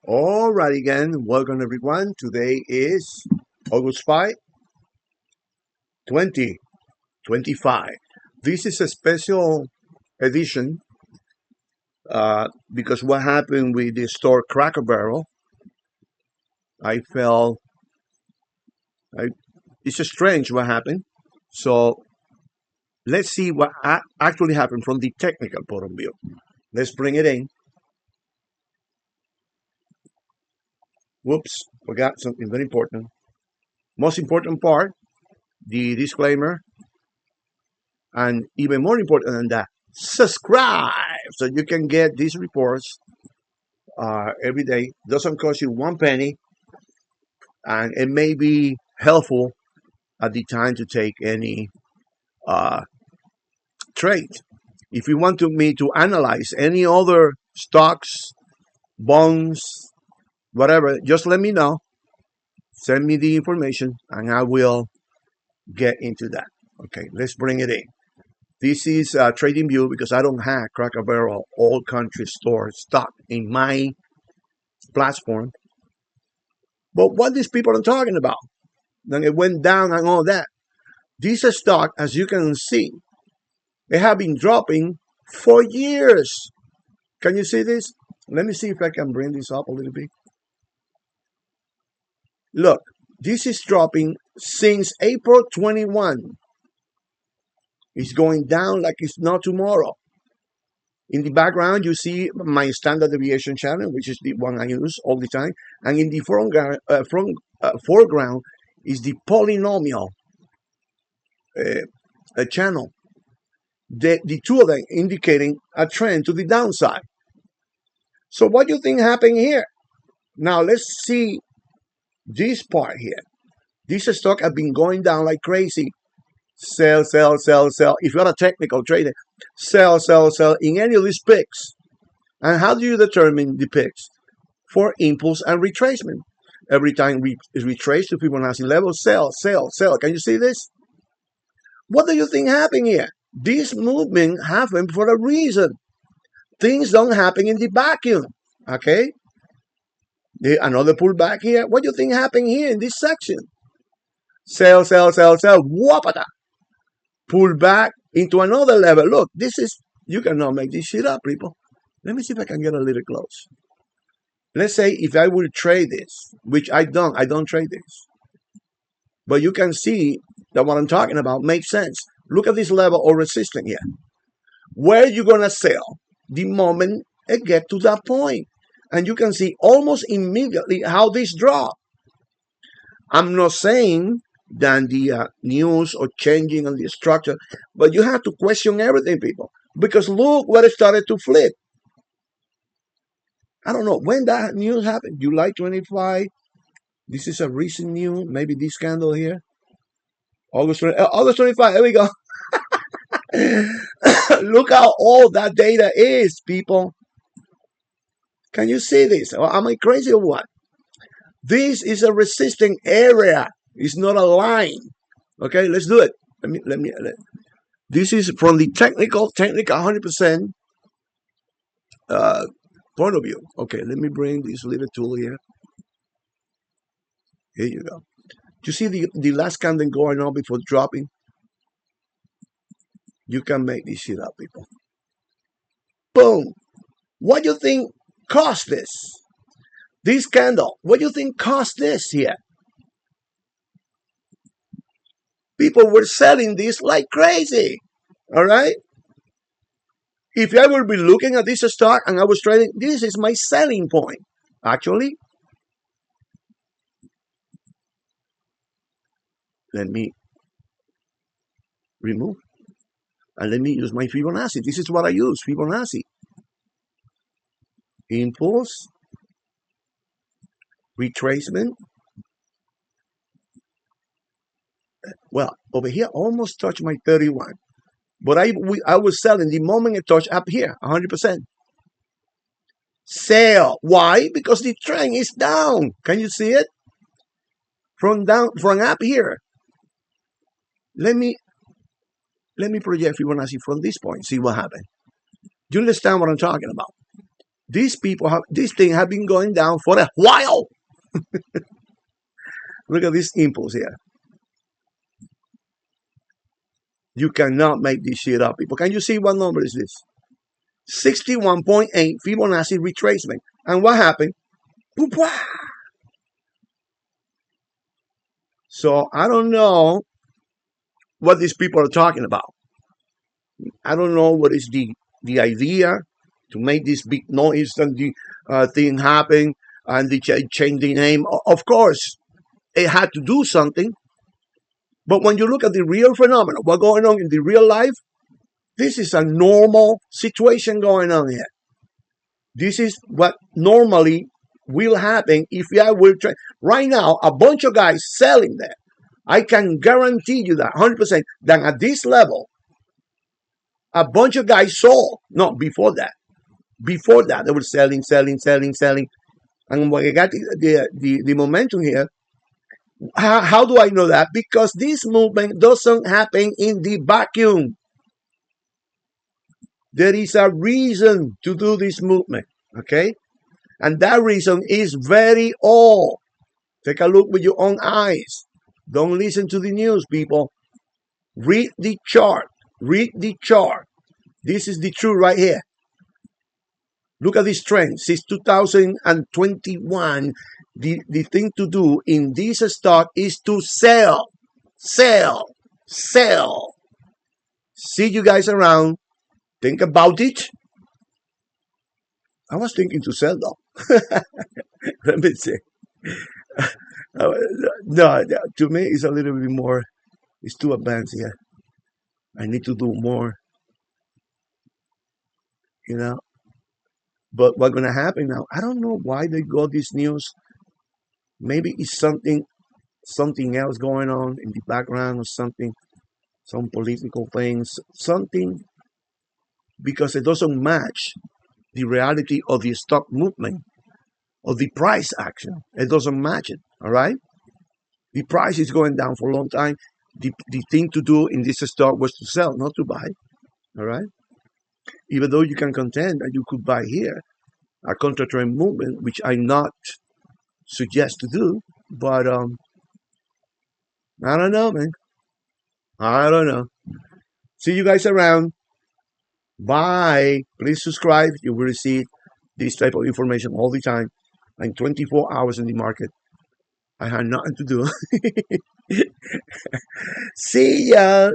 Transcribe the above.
All right, again, welcome everyone. Today is August 5, 2025. This is a special edition because what happened with the store Cracker Barrel, I felt I, it's strange what happened. So let's see what actually happened from the technical point of view. Let's bring it in. Whoops, forgot something very important. Most important part, the disclaimer. And even more important than that, subscribe so you can get these reports every day. Doesn't cost you one penny, and it may be helpful at the time to take any uh, trade. If you want me to analyze any other stocks, bonds, whatever, just let me know. Send me the information, and I will get into that. Okay, let's bring it in. This is Trading View because I don't have Cracker Barrel all country store stock in my platform. But what these people are talking about? Then it went down and all that. This stock, as you can see, they have been dropping for years. Can you see this? Let me see if I can bring this up a little bit. Look, this is dropping since April 21. It's going down like it's not tomorrow. In the background, you see my standard deviation channel, which is the one I use all the time. And in the foreground is the polynomial channel. The two of them indicating a trend to the downside. So what do you think happened here? Now let's see this part here. This stock has been going down like crazy. Sell, sell, sell, sell. If you're a technical trader, sell, sell, sell in any of these picks. And how do you determine the picks? For impulse and retracement. Every time it's retraced to Fibonacci level, sell, sell, sell. Can you see this? What do you think happened here? This movement happened for a reason. Things don't happen in the vacuum. Okay? Another pullback here. What do you think happened here in this section? Sell, sell, sell, sell. Whopata. Pull back into another level. Look, this is, you cannot make this shit up, people. Let me see if I can get a little close. Let's say if I would trade this, which I don't trade this. But you can see that what I'm talking about makes sense. Look at this level of resistance here. Where are you going to sell the moment it gets to that point? And you can see almost immediately how this dropped. I'm not saying that the news or changing on the structure, but you have to question everything, people. Because look where it started to flip. I don't know when that news happened. July 25. This is a recent news. Maybe this candle here. August 25. There we go. Look how old that data is, people. Can you see this? Am I crazy or what? This is a resisting area. It's not a line. Okay, let's do it. This is from the technical 100% point of view. Okay, let me bring this little tool here. Here you go. Do you see the last candle going on before dropping? You can make this shit up, people. Boom. What do you think cost this? This candle. What do you think cost this here? People were selling this like crazy. All right? If I would be looking at this stock and I was trading, this is my selling point. Actually, let me remove and let me use my Fibonacci. This is what I use, Fibonacci. Impulse, retracement. Well, over here almost touched my 31. But I was selling the moment it touched up here, 100%. Sell. Why? Because the trend is down. Can you see it? From up here. Let me project Fibonacci from this point. See what happened. Do you understand what I'm talking about? This thing have been going down for a while. Look at this impulse here. You cannot make this shit up, people. Can you see what number is this? 61.8 Fibonacci retracement. And what happened? Poopa! So I don't know what these people are talking about. I don't know what is the idea to make this big noise and the thing happen and the change the name. Of course, it had to do something. But when you look at the real phenomenon, what's going on in the real life, this is a normal situation going on here. This is what normally will happen if I will try. Right now, a bunch of guys selling there. I can guarantee you that 100% that at this level, a bunch of guys sold. No, before that. Before that, they were selling. And when I got the momentum here, how do I know that? Because this movement doesn't happen in the vacuum. There is a reason to do this movement, okay? And that reason is very old. Take a look with your own eyes. Don't listen to the news, people. Read the chart. Read the chart. This is the truth right here. Look at this trend. Since 2021, the thing to do in this stock is to sell. Sell. Sell. See you guys around. Think about it. I was thinking to sell though. Let me see. No, to me it's a little bit more. It's too advanced here. I need to do more. You know. But what's gonna happen now? I don't know why they got this news. Maybe it's something else going on in the background or something, some political things, something, because it doesn't match the reality of the stock movement or the price action. It doesn't match it. All right. The price is going down for a long time. The thing to do in this stock was to sell, not to buy. All right. Even though you can contend that you could buy here a contra trend movement, which I not suggest to do, but I don't know, man. I don't know. See you guys around. Bye. Please subscribe. You will receive this type of information all the time. I'm 24 hours in the market. I have nothing to do. See ya.